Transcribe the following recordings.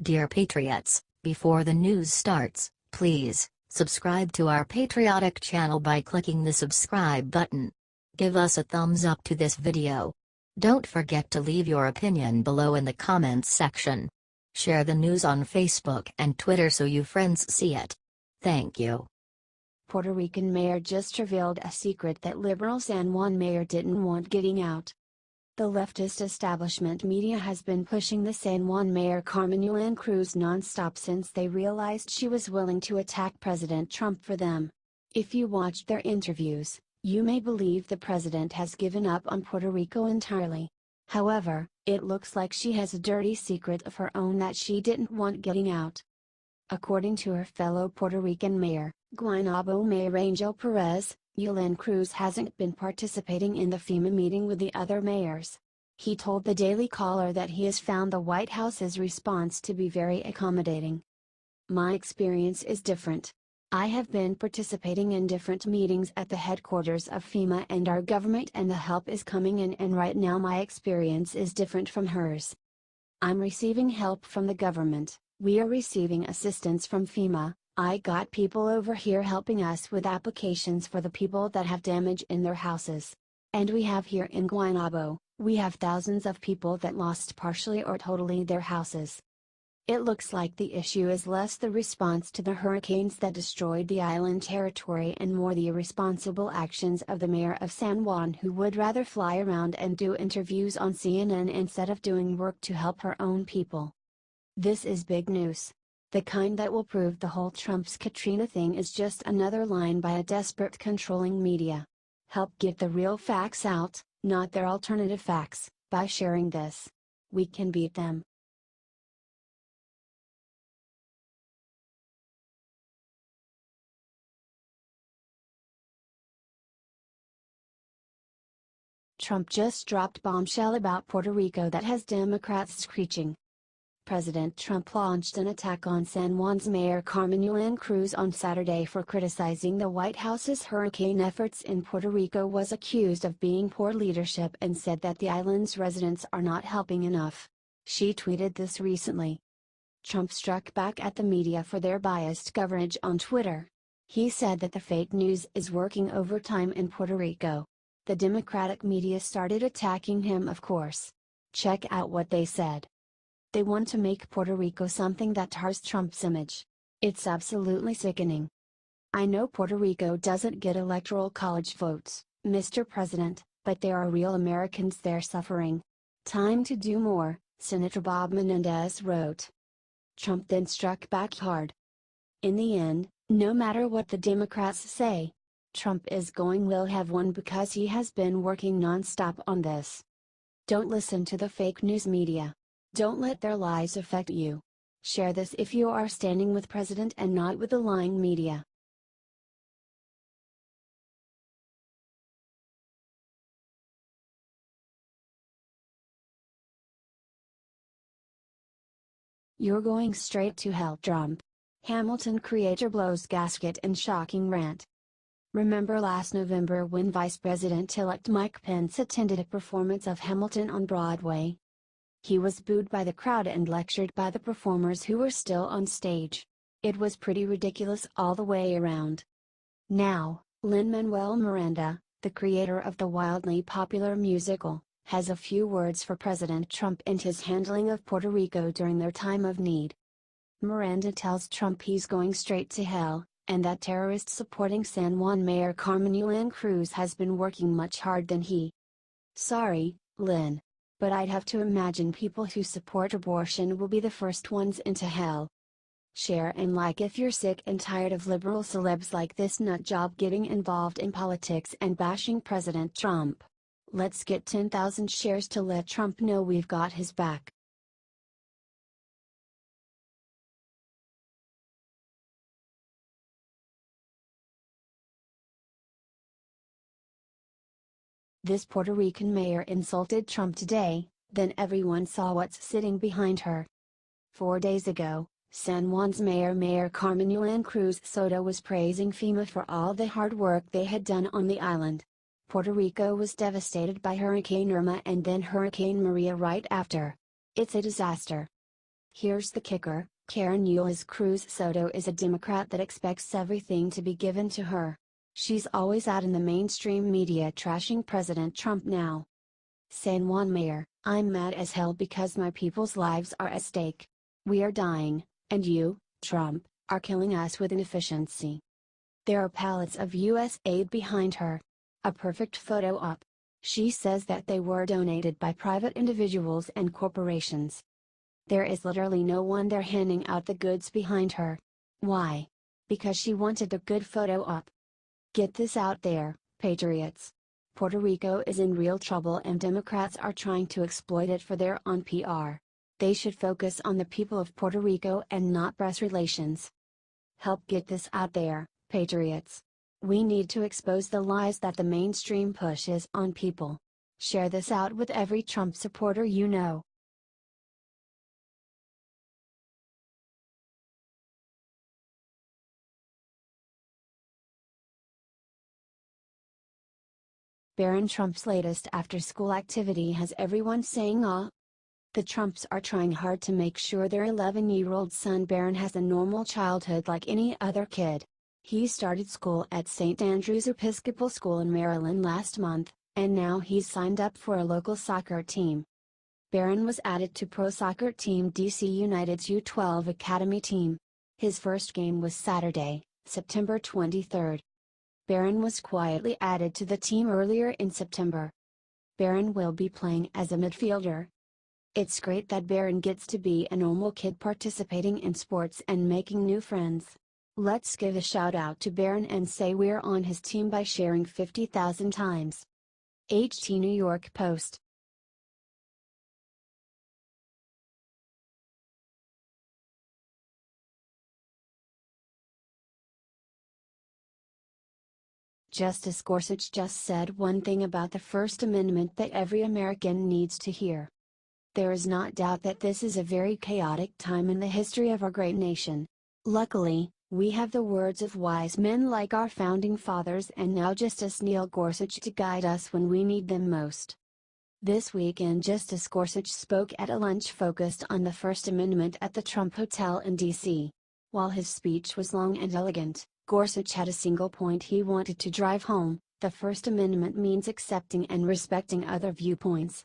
Dear Patriots, before the news starts, please subscribe to our patriotic channel by clicking the subscribe button. Give us a thumbs up to this video. Don't forget to leave your opinion below in the comments section. Share the news on Facebook and Twitter so you friends see it. Thank you. Puerto Rican mayor just revealed a secret that liberal San Juan mayor didn't want getting out. The leftist establishment media has been pushing the San Juan mayor Carmen Yulin Cruz nonstop since they realized she was willing to attack President Trump for them. If you watched their interviews, you may believe the president has given up on Puerto Rico entirely. However, it looks like she has a dirty secret of her own that she didn't want getting out. According to her fellow Puerto Rican mayor, Guaynabo Mayor Angel Perez, Yulin Cruz hasn't been participating in the FEMA meeting with the other mayors. He told the Daily Caller that he has found the White House's response to be very accommodating. My experience is different. I have been participating in different meetings at the headquarters of FEMA and our government, and the help is coming in, and right now my experience is different from hers. I'm receiving help from the government, we are receiving assistance from FEMA. I got people over here helping us with applications for the people that have damage in their houses. And we have here in Guaynabo, we have thousands of people that lost partially or totally their houses. It looks like the issue is less the response to the hurricanes that destroyed the island territory and more the irresponsible actions of the mayor of San Juan, who would rather fly around and do interviews on CNN instead of doing work to help her own people. This is big news. The kind that will prove the whole Trump's Katrina thing is just another line by a desperate controlling media. Help get the real facts out, not their alternative facts, by sharing this. We can beat them. Trump just dropped bombshell about Puerto Rico that has Democrats screeching. President Trump launched an attack on San Juan's Mayor Carmen Yulin Cruz on Saturday for criticizing the White House's hurricane efforts in Puerto Rico, was accused of being poor leadership, and said that the island's residents are not helping enough. She tweeted this recently. Trump struck back at the media for their biased coverage on Twitter. He said that the fake news is working overtime in Puerto Rico. The Democratic media started attacking him, of course. Check out what they said. They want to make Puerto Rico something that tars Trump's image. It's absolutely sickening. I know Puerto Rico doesn't get electoral college votes, Mr. President, but there are real Americans there suffering. Time to do more, Senator Bob Menendez wrote. Trump then struck back hard. In the end, no matter what the Democrats say, Trump will have won because he has been working non-stop on this. Don't listen to the fake news media. Don't let their lies affect you. Share this if you are standing with President and not with the lying media. You're going straight to hell, Trump. Hamilton creator blows Gasket in shocking rant. Remember last November when Vice President-elect Mike Pence attended a performance of Hamilton on Broadway? He was booed by the crowd and lectured by the performers who were still on stage. It was pretty ridiculous all the way around. Now, Lin-Manuel Miranda, the creator of the wildly popular musical, has a few words for President Trump and his handling of Puerto Rico during their time of need. Miranda tells Trump he's going straight to hell, and that terrorists supporting San Juan Mayor Carmen Yulin Cruz has been working much harder than he. Sorry, Lin. But I'd have to imagine people who support abortion will be the first ones into hell. Share and like if you're sick and tired of liberal celebs like this nutjob getting involved in politics and bashing President Trump. Let's get 10,000 shares to let Trump know we've got his back. This Puerto Rican mayor insulted Trump today, then everyone saw what's sitting behind her. 4 days ago, San Juan's Mayor Carmen Yulin Cruz Soto was praising FEMA for all the hard work they had done on the island. Puerto Rico was devastated by Hurricane Irma and then Hurricane Maria right after. It's a disaster. Here's the kicker, Yulin Cruz Soto is a Democrat that expects everything to be given to her. She's always out in the mainstream media trashing President Trump now. San Juan Mayor, I'm mad as hell because my people's lives are at stake. We are dying, and you, Trump, are killing us with inefficiency. There are pallets of US aid behind her. A perfect photo op. She says that they were donated by private individuals and corporations. There is literally no one there handing out the goods behind her. Why? Because she wanted a good photo op. Get this out there, patriots. Puerto Rico is in real trouble and Democrats are trying to exploit it for their own PR. They should focus on the people of Puerto Rico and not press relations. Help get this out there, patriots. We need to expose the lies that the mainstream pushes on people. Share this out with every Trump supporter you know. Barron Trump's latest after-school activity has everyone saying ah. The Trumps are trying hard to make sure their 11-year-old son Barron has a normal childhood like any other kid. He started school at St. Andrew's Episcopal School in Maryland last month, and now he's signed up for a local soccer team. Barron was added to pro soccer team DC United's U12 Academy team. His first game was Saturday, September 23. Barron was quietly added to the team earlier in September. Barron will be playing as a midfielder. It's great that Barron gets to be a normal kid participating in sports and making new friends. Let's give a shout out to Barron and say we're on his team by sharing 50,000 times. HT New York Post. Justice Gorsuch just said one thing about the First Amendment that every American needs to hear. There is not doubt that this is a very chaotic time in the history of our great nation. Luckily, we have the words of wise men like our founding fathers and now Justice Neil Gorsuch to guide us when we need them most. This weekend Justice Gorsuch spoke at a lunch focused on the First Amendment at the Trump Hotel in D.C. While his speech was long and elegant, Gorsuch had a single point he wanted to drive home: the First Amendment means accepting and respecting other viewpoints.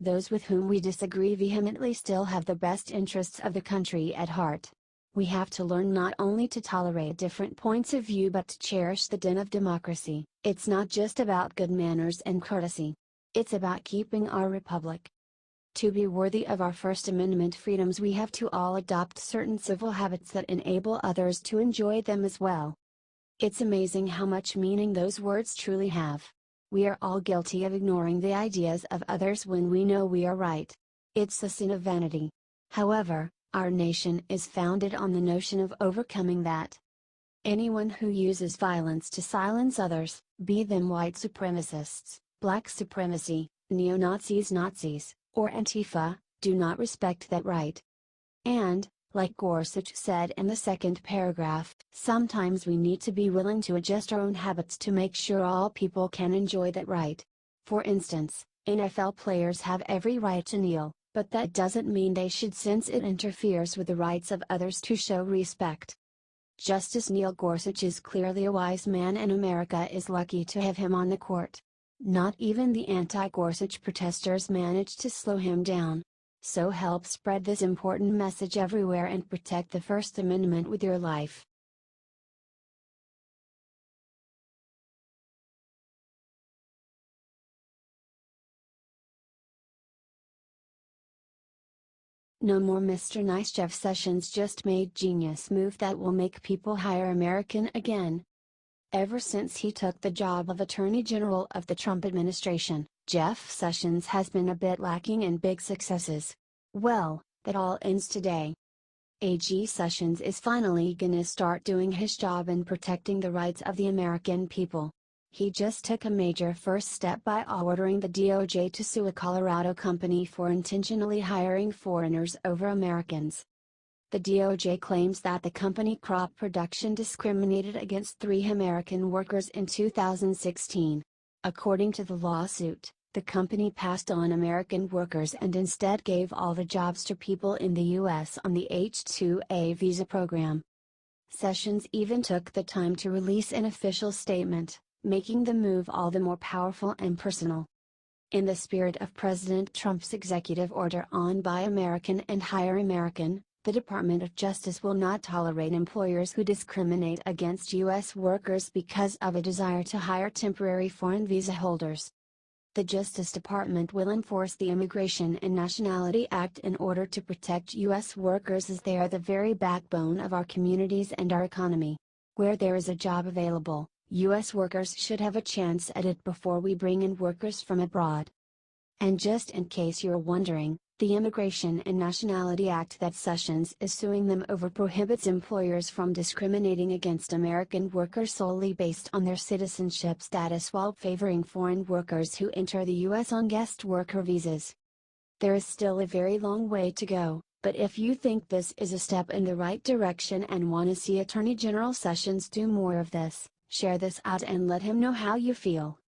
Those with whom we disagree vehemently still have the best interests of the country at heart. We have to learn not only to tolerate different points of view but to cherish the den of democracy. It's not just about good manners and courtesy. It's about keeping our republic. To be worthy of our First Amendment freedoms, we have to all adopt certain civil habits that enable others to enjoy them as well. It's amazing how much meaning those words truly have. We are all guilty of ignoring the ideas of others when we know we are right. It's the sin of vanity. However, our nation is founded on the notion of overcoming that. Anyone who uses violence to silence others, be them white supremacists, black supremacy, neo-Nazis, Nazis, or Antifa, do not respect that right. And, like Gorsuch said in the second paragraph, sometimes we need to be willing to adjust our own habits to make sure all people can enjoy that right. For instance, NFL players have every right to kneel, but that doesn't mean they should, since it interferes with the rights of others to show respect. Justice Neil Gorsuch is clearly a wise man and America is lucky to have him on the court. Not even the anti-Gorsuch protesters managed to slow him down. So help spread this important message everywhere and protect the First Amendment with your life. No more Mr. Nice. Jeff Sessions just made genius move that will make people hire American again. Ever since he took the job of Attorney General of the Trump administration, Jeff Sessions has been a bit lacking in big successes. Well, that all ends today. AG Sessions is finally gonna start doing his job in protecting the rights of the American people. He just took a major first step by ordering the DOJ to sue a Colorado company for intentionally hiring foreigners over Americans. The DOJ claims that the company crop production discriminated against 3 American workers in 2016. According to the lawsuit, the company passed on American workers and instead gave all the jobs to people in the U.S. on the H-2A visa program. Sessions even took the time to release an official statement, making the move all the more powerful and personal. In the spirit of President Trump's executive order on Buy American and Hire American, the Department of Justice will not tolerate employers who discriminate against U.S. workers because of a desire to hire temporary foreign visa holders. The Justice Department will enforce the Immigration and Nationality Act in order to protect U.S. workers, as they are the very backbone of our communities and our economy. Where there is a job available, U.S. workers should have a chance at it before we bring in workers from abroad. And just in case you're wondering, the Immigration and Nationality Act that Sessions is suing them over prohibits employers from discriminating against American workers solely based on their citizenship status while favoring foreign workers who enter the U.S. on guest worker visas. There is still a very long way to go, but if you think this is a step in the right direction and want to see Attorney General Sessions do more of this, share this out and let him know how you feel.